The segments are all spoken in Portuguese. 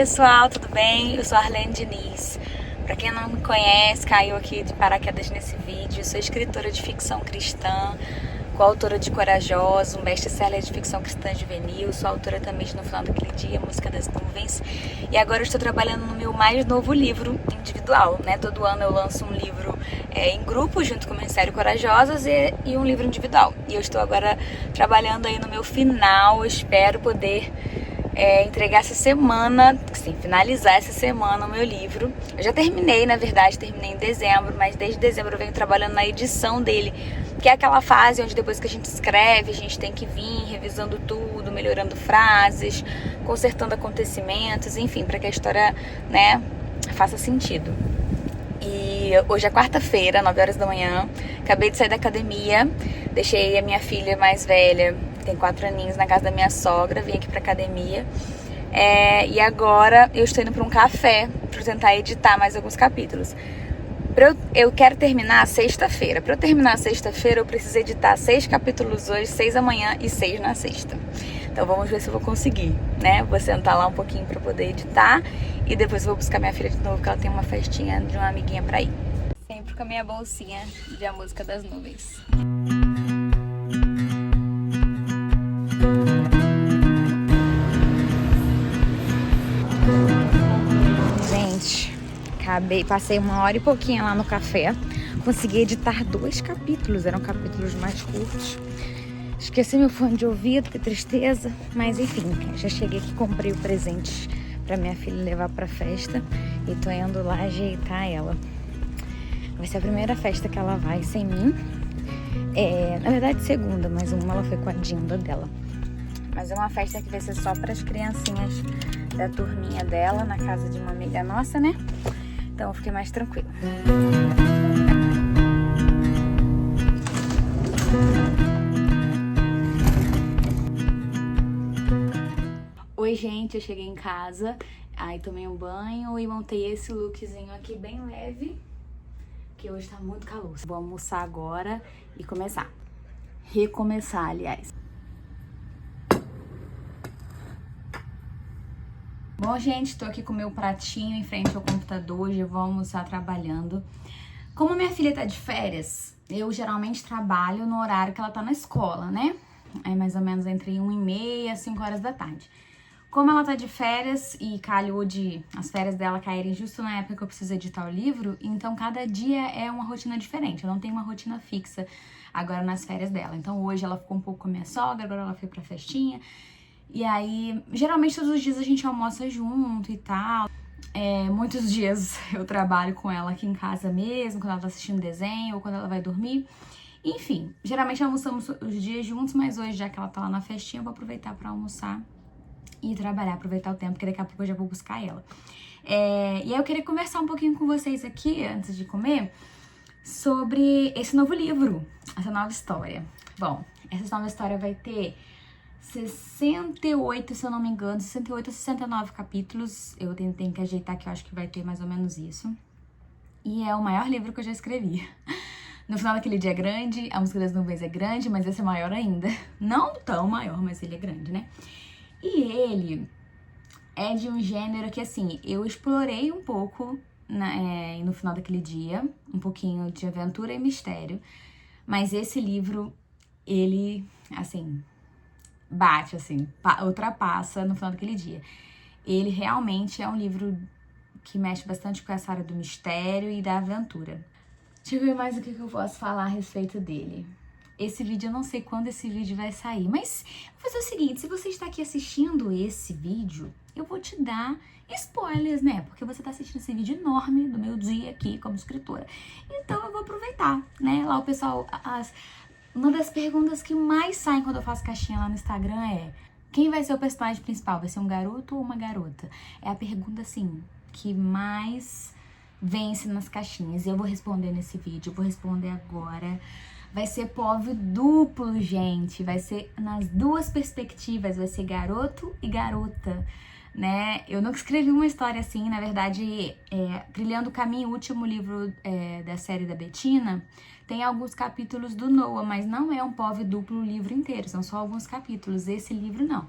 pessoal, tudo bem? Eu sou a Arlene Diniz. Para quem não me conhece, caiu aqui de paraquedas nesse vídeo. Eu sou escritora de ficção cristã, coautora de Corajosa, um best-seller de ficção cristã juvenil. Sou autora também de No Final Daquele Dia, Música das Nuvens. E agora eu estou trabalhando no meu mais novo livro individual, né? Todo ano eu lanço um livro em grupo, junto com o Ministério Corajosas, e um livro individual. E eu estou agora trabalhando aí no meu final. Eu espero poder entregar essa semana, sim, finalizar essa semana o meu livro. Eu já terminei, na verdade, terminei em dezembro, mas desde dezembro eu venho trabalhando na edição dele, que é aquela fase onde depois que a gente escreve, a gente tem que vir revisando tudo, melhorando frases, consertando acontecimentos, enfim, para que a história, né, faça sentido. E hoje é quarta-feira, 9 horas da manhã, acabei de sair da academia, deixei a minha filha mais velha, tem 4 aninhos, na casa da minha sogra, vim aqui pra academia. E agora eu estou indo pra um café pra tentar editar mais alguns capítulos. Eu quero terminar sexta-feira. Pra eu terminar sexta-feira, eu preciso editar 6 capítulos hoje, 6 amanhã e 6 na sexta. Então vamos ver se eu vou conseguir, né? Vou sentar lá um pouquinho pra poder editar e depois eu vou buscar minha filha de novo, porque ela tem uma festinha de uma amiguinha pra ir. Sempre com a minha bolsinha de A Música das Nuvens. Gente, passei 1 hora e pouquinho lá no café. Consegui editar 2 capítulos, eram capítulos mais curtos. Esqueci meu fone de ouvido, que tristeza. Mas enfim, já cheguei aqui, comprei o presente pra minha filha levar pra festa. E tô indo lá ajeitar ela. Vai ser a primeira festa que ela vai sem mim. Na verdade, segunda, mas uma ela foi com a Dinda dela. Mas é uma festa que vai ser só para as criancinhas da turminha dela, na casa de uma amiga nossa, né? Então eu fiquei mais tranquila. Oi, gente, eu cheguei em casa, aí tomei um banho e montei esse lookzinho aqui bem leve, que hoje tá muito calor. Vou almoçar agora e começar. Recomeçar, aliás. Bom, gente, tô aqui com o meu pratinho em frente ao computador, já vou almoçar trabalhando. Como minha filha tá de férias, eu geralmente trabalho no horário que ela tá na escola, né? É mais ou menos entre 1h30 e 5 horas da tarde. Como ela tá de férias e calhou de as férias dela caírem justo na época que eu preciso editar o livro, então cada dia é uma rotina diferente. Eu não tenho uma rotina fixa agora nas férias dela. Então hoje ela ficou um pouco com a minha sogra, agora ela foi pra festinha. E aí, geralmente todos os dias a gente almoça junto e tal. Muitos dias eu trabalho com ela aqui em casa mesmo, quando ela tá assistindo desenho ou quando ela vai dormir. Enfim, geralmente almoçamos os dias juntos, mas hoje, já que ela tá lá na festinha, eu vou aproveitar pra almoçar e trabalhar, aproveitar o tempo, porque daqui a pouco eu já vou buscar ela. E aí eu queria conversar um pouquinho com vocês aqui, antes de comer, sobre esse novo livro, essa nova história. Bom, essa nova história vai ter 68, se eu não me engano, 68 ou 69 capítulos. Eu tenho que ajeitar, que eu acho que vai ter mais ou menos isso. E é o maior livro que eu já escrevi. No Final Daquele Dia é grande, A Música das Nuvens é grande, mas esse é maior ainda. Não tão maior, mas ele é grande, né? E ele é de um gênero que, assim, eu explorei um pouco no Final Daquele Dia, um pouquinho de aventura e mistério. Mas esse livro, ele, assim, bate, assim, ultrapassa No Final Daquele Dia. Ele realmente é um livro que mexe bastante com essa área do mistério e da aventura. Deixa eu ver mais o que eu posso falar a respeito dele. Esse vídeo, eu não sei quando esse vídeo vai sair, mas vou fazer o seguinte, se você está aqui assistindo esse vídeo, eu vou te dar spoilers, né? Porque você está assistindo esse vídeo enorme do meu dia aqui como escritora. Então eu vou aproveitar, né? Lá o pessoal, uma das perguntas que mais saem quando eu faço caixinha lá no Instagram é: quem vai ser o personagem principal? Vai ser um garoto ou uma garota? É a pergunta, assim, que mais vence nas caixinhas. E eu vou responder nesse vídeo, eu vou responder agora. Vai ser POV duplo, gente. Vai ser nas duas perspectivas. Vai ser garoto e garota, né? Eu nunca escrevi uma história assim. Na verdade, Trilhando o Caminho, o último livro da série da Bettina, tem alguns capítulos do Noah, mas não é um POV duplo o livro inteiro. São só alguns capítulos. Esse livro, não.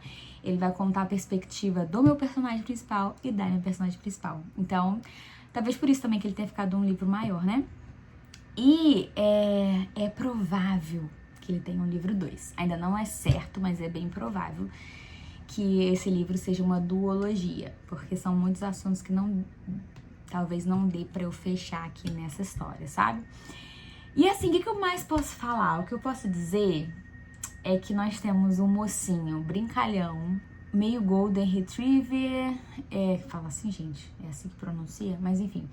Ele vai contar a perspectiva do meu personagem principal e da minha personagem principal. Então, talvez por isso também que ele tenha ficado um livro maior, né? E é provável que ele tenha um livro 2. Ainda não é certo, mas é bem provável que esse livro seja uma duologia, porque são muitos assuntos que talvez não dê pra eu fechar aqui nessa história, sabe? E assim, o que eu mais posso falar? O que eu posso dizer é que nós temos um mocinho brincalhão, meio Golden Retriever, fala assim, gente, é assim que pronuncia, mas enfim.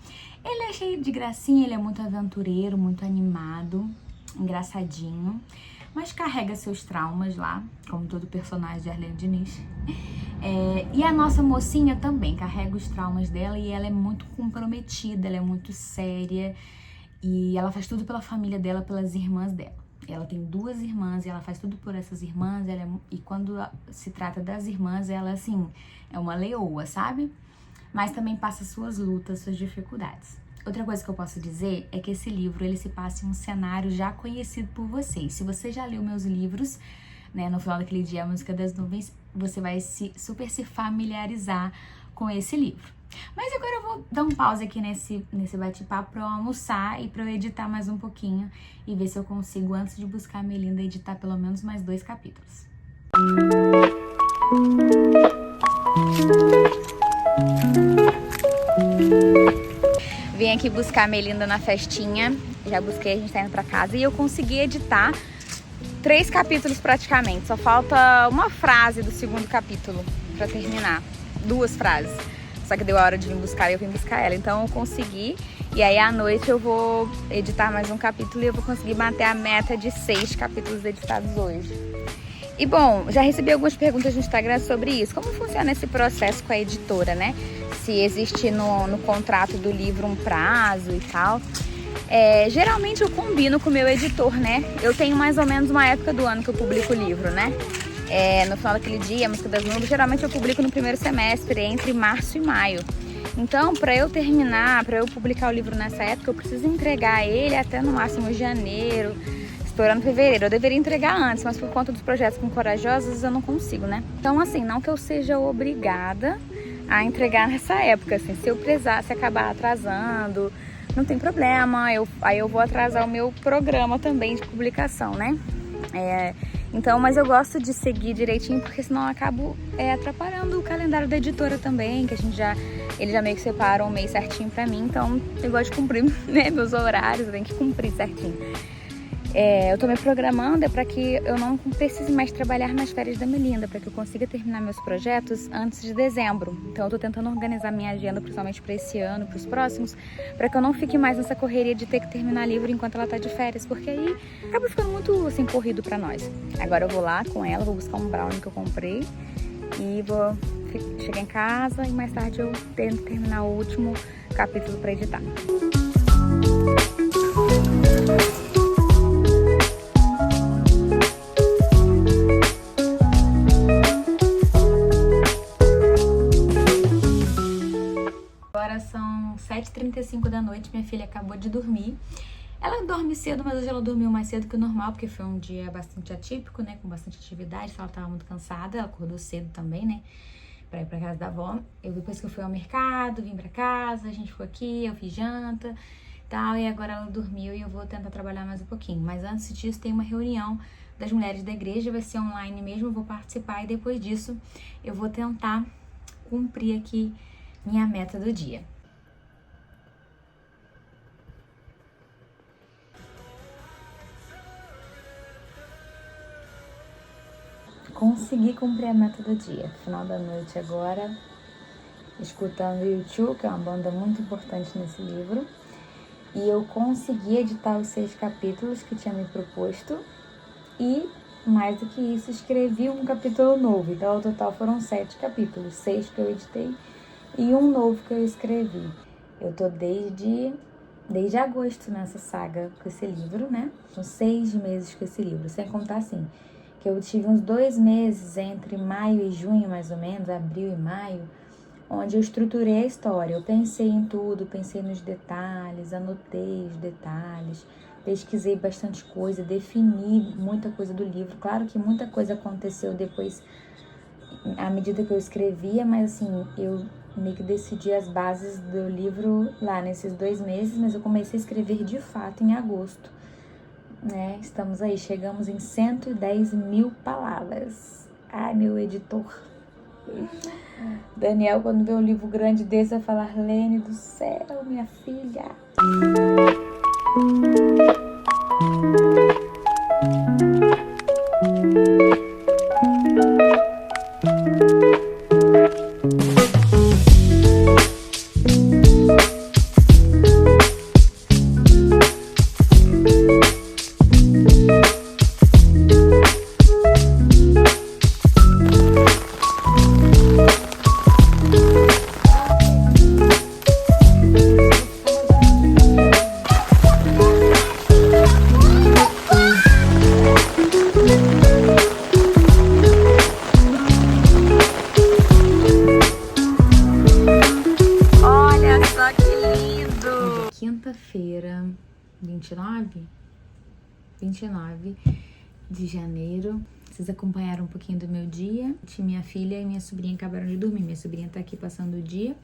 Ele é cheio de gracinha, ele é muito aventureiro, muito animado, engraçadinho, mas carrega seus traumas lá, como todo personagem de Arlene Diniz. E a nossa mocinha também carrega os traumas dela e ela é muito comprometida, ela é muito séria e ela faz tudo pela família dela, pelas irmãs dela. Ela tem 2 irmãs e ela faz tudo por essas irmãs, e quando se trata das irmãs, ela, assim, é uma leoa, sabe? Mas também passa suas lutas, suas dificuldades. Outra coisa que eu posso dizer é que esse livro, ele se passa em um cenário já conhecido por vocês. Se você já leu meus livros, né, no final daquele dia, A Música das Nuvens, você vai super se familiarizar com esse livro. Mas agora eu vou dar um pause aqui nesse bate-papo pra eu almoçar e pra eu editar mais um pouquinho e ver se eu consigo, antes de buscar a Melinda, editar pelo menos mais 2 capítulos. Vim aqui buscar a Melinda na festinha, já busquei, a gente tá indo pra casa e eu consegui editar 3 capítulos praticamente, só falta uma frase do 2º capítulo pra terminar, 2 frases. Só que deu a hora de vir buscar e eu vim buscar ela. Então eu consegui. E aí à noite eu vou editar mais um capítulo e eu vou conseguir bater a meta de 6 capítulos editados hoje. E bom, já recebi algumas perguntas no Instagram sobre isso. Como funciona esse processo com a editora, né? Se existe no contrato do livro um prazo e tal. Geralmente eu combino com o meu editor, né? Eu tenho mais ou menos uma época do ano que eu publico o livro, né? No final daquele dia, A Música das Nuvens, geralmente eu publico no primeiro semestre, entre março e maio. Então, para eu terminar, para eu publicar o livro nessa época, eu preciso entregar ele até no máximo janeiro, estourando fevereiro. Eu deveria entregar antes, mas por conta dos projetos com Corajosos, eu não consigo, né? Então, assim, não que eu seja obrigada a entregar nessa época, assim, se eu precisar, se acabar atrasando, não tem problema, aí eu vou atrasar o meu programa também de publicação, né? Então, mas eu gosto de seguir direitinho, porque senão eu acabo atrapalhando o calendário da editora também, que ele já meio que separa um mês certinho pra mim, então eu gosto de cumprir, né, meus horários, eu tenho que cumprir certinho. Eu tô me programando pra que eu não precise mais trabalhar nas férias da Melinda, pra que eu consiga terminar meus projetos antes de dezembro. Então eu tô tentando organizar minha agenda, principalmente pra esse ano, pros próximos, pra que eu não fique mais nessa correria de ter que terminar livro enquanto ela tá de férias, porque aí acaba ficando muito, assim, corrido pra nós. Agora eu vou lá com ela, vou buscar um brownie que eu comprei e vou chegar em casa e mais tarde eu tento terminar o último capítulo pra editar. Agora são 7h35 da noite, minha filha acabou de dormir. Ela dorme cedo, mas hoje ela dormiu mais cedo que o normal, porque foi um dia bastante atípico, né, com bastante atividade, ela tava muito cansada, ela acordou cedo também, né, pra ir pra casa da avó. Depois que eu fui ao mercado, vim pra casa, a gente ficou aqui, eu fiz janta e tal, e agora ela dormiu e eu vou tentar trabalhar mais um pouquinho. Mas antes disso tem uma reunião das mulheres da igreja, vai ser online mesmo, eu vou participar e depois disso eu vou tentar cumprir aqui minha meta do dia. Consegui cumprir a meta do dia. Final da noite agora, escutando U2, que é uma banda muito importante nesse livro. E eu consegui editar os 6 capítulos que tinha me proposto. E, mais do que isso, escrevi um capítulo novo. Então, ao total foram 7 capítulos. 6 que eu editei e um novo que eu escrevi. Eu tô desde agosto nessa saga com esse livro, né? São 6 meses com esse livro. Sem contar, assim, que eu tive uns 2 meses entre maio e junho, mais ou menos, abril e maio, onde eu estruturei a história. Eu pensei em tudo, pensei nos detalhes, anotei os detalhes, pesquisei bastante coisa, defini muita coisa do livro. Claro que muita coisa aconteceu depois à medida que eu escrevia, mas assim, eu meio que decidi as bases do livro lá nesses 2 meses, mas eu comecei a escrever de fato em agosto, né? Estamos aí, chegamos em 110.000 palavras. Ai, meu editor. Daniel, quando vê um livro grande desse, vai falar: Lene do céu, minha filha. Quinta-feira, 29 de janeiro. Vocês acompanharam um pouquinho do meu dia. Minha filha e minha sobrinha acabaram de dormir. Minha sobrinha tá aqui passando o dia.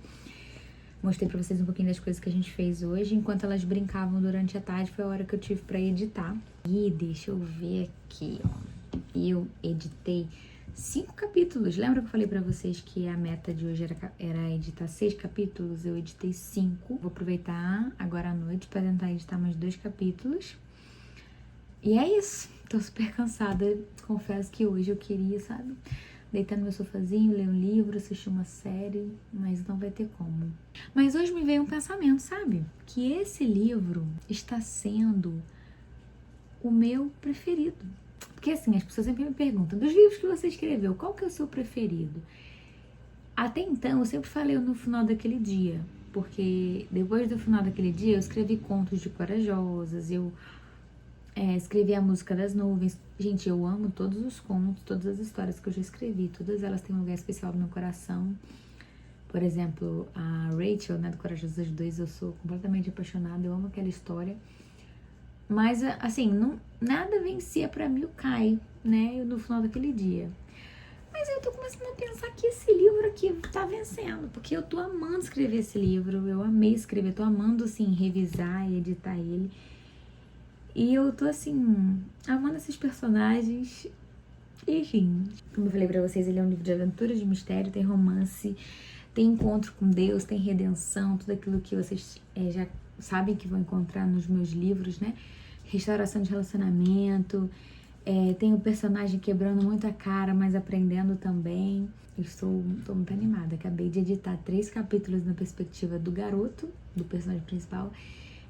Mostrei pra vocês um pouquinho das coisas que a gente fez hoje. Enquanto elas brincavam durante a tarde, foi a hora que eu tive pra editar. E deixa eu ver aqui, ó. Eu editei 5 capítulos. Lembra que eu falei pra vocês que a meta de hoje era editar 6 capítulos? Eu editei 5. Vou aproveitar agora à noite pra tentar editar mais 2 capítulos. E é isso. Tô super cansada. Confesso que hoje eu queria, sabe, deitar no meu sofazinho, ler um livro, assistir uma série, mas não vai ter como. Mas hoje me veio um pensamento, sabe? Que esse livro está sendo o meu preferido. Porque assim, as pessoas sempre me perguntam: dos livros que você escreveu, qual que é o seu preferido? Até então, eu sempre falei no final daquele dia. Porque depois do final daquele dia, eu escrevi Contos de Corajosas, eu escrevi A Música das Nuvens. Gente, eu amo todos os contos, todas as histórias que eu já escrevi. Todas elas têm um lugar especial no meu coração. Por exemplo, a Rachel, né, do Corajosas 2, eu sou completamente apaixonada, eu amo aquela história. Mas, assim, nada vencia pra mim o Caio, né, no final daquele dia. Mas eu tô começando a pensar que esse livro aqui tá vencendo, porque eu tô amando escrever esse livro, eu amei escrever, tô amando, assim, revisar e editar ele. E eu tô, assim, amando esses personagens. Enfim, como eu falei pra vocês, ele é um livro de aventura, de mistério, tem romance, tem encontro com Deus, tem redenção, tudo aquilo que vocês já sabem que vão encontrar nos meus livros, né? Restauração de relacionamento, tem o personagem quebrando muito a cara, mas aprendendo também. Tô muito animada. Acabei de editar 3 capítulos na perspectiva do garoto, do personagem principal,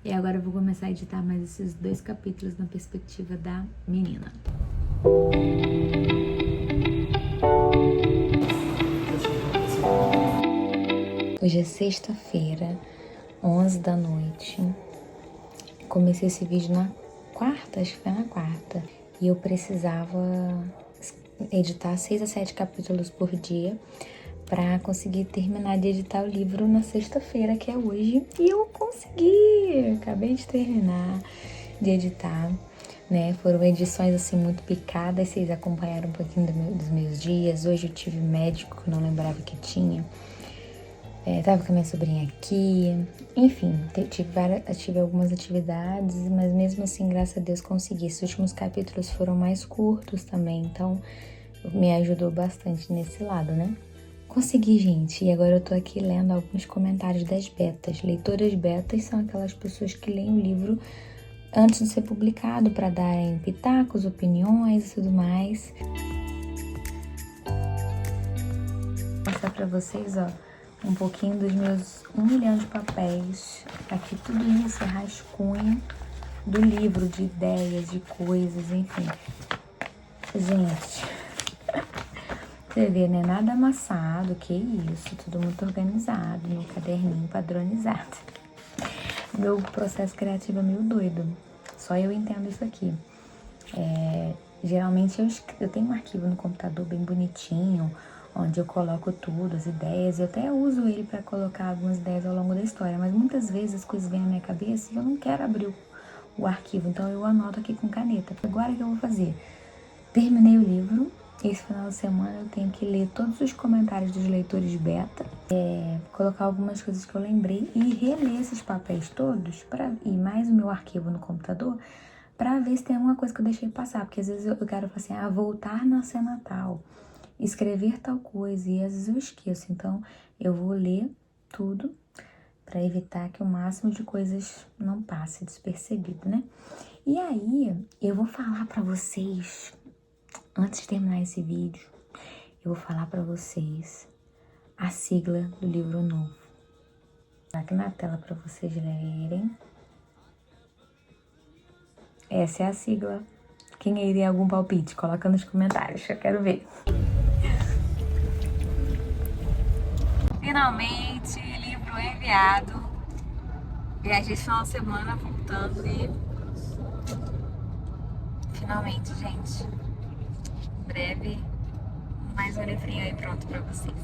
e agora eu vou começar a editar mais esses 2 capítulos na perspectiva da menina. Hoje é sexta-feira, 11 da noite. Comecei esse vídeo na quarta, acho que foi na quarta. E eu precisava editar 6 a 7 capítulos por dia pra conseguir terminar de editar o livro na sexta-feira, que é hoje. E eu consegui! Acabei de terminar de editar, né? Foram edições, assim, muito picadas. Vocês acompanharam um pouquinho dos meus dias. Hoje eu tive médico, que eu não lembrava que tinha. Tava com a minha sobrinha aqui. Enfim, tive algumas atividades, mas mesmo assim, graças a Deus, consegui. Esses últimos capítulos foram mais curtos também, então me ajudou bastante nesse lado, né? Consegui, gente, e agora eu tô aqui lendo alguns comentários das betas. Leitoras betas são aquelas pessoas que leem o livro antes de ser publicado para darem pitacos, opiniões e tudo mais. Vou mostrar pra vocês, ó, um pouquinho dos meus 1 milhão de papéis. Aqui tudo isso é rascunho do livro, de ideias, de coisas, enfim. Gente, você vê, né? Nada amassado, que isso, tudo muito organizado, no caderninho padronizado. Meu processo criativo é meio doido, só eu entendo isso aqui. Geralmente eu tenho um arquivo no computador bem bonitinho, onde eu coloco tudo, as ideias. Eu até uso ele para colocar algumas ideias ao longo da história, mas muitas vezes as coisas vêm na minha cabeça e eu não quero abrir o arquivo, então eu anoto aqui com caneta. Agora o que eu vou fazer? Terminei o livro, esse final de semana eu tenho que ler todos os comentários dos leitores beta, colocar algumas coisas que eu lembrei e reler esses papéis todos, e mais o meu arquivo no computador, pra ver se tem alguma coisa que eu deixei passar. Porque às vezes eu quero falar assim, voltar na cena tal, escrever tal coisa, e às vezes eu esqueço. Então eu vou ler tudo pra evitar que o máximo de coisas não passe despercebido, né? E aí eu vou falar pra vocês, antes de terminar esse vídeo, eu vou falar pra vocês a sigla do livro novo. Tá aqui na tela pra vocês lerem. Essa é a sigla. Quem aí tem algum palpite, coloca nos comentários, que eu quero ver. Finalmente, livro enviado. Viajei esse final de semana voltando e... Finalmente, gente. Em breve, mais um livrinho aí pronto pra vocês.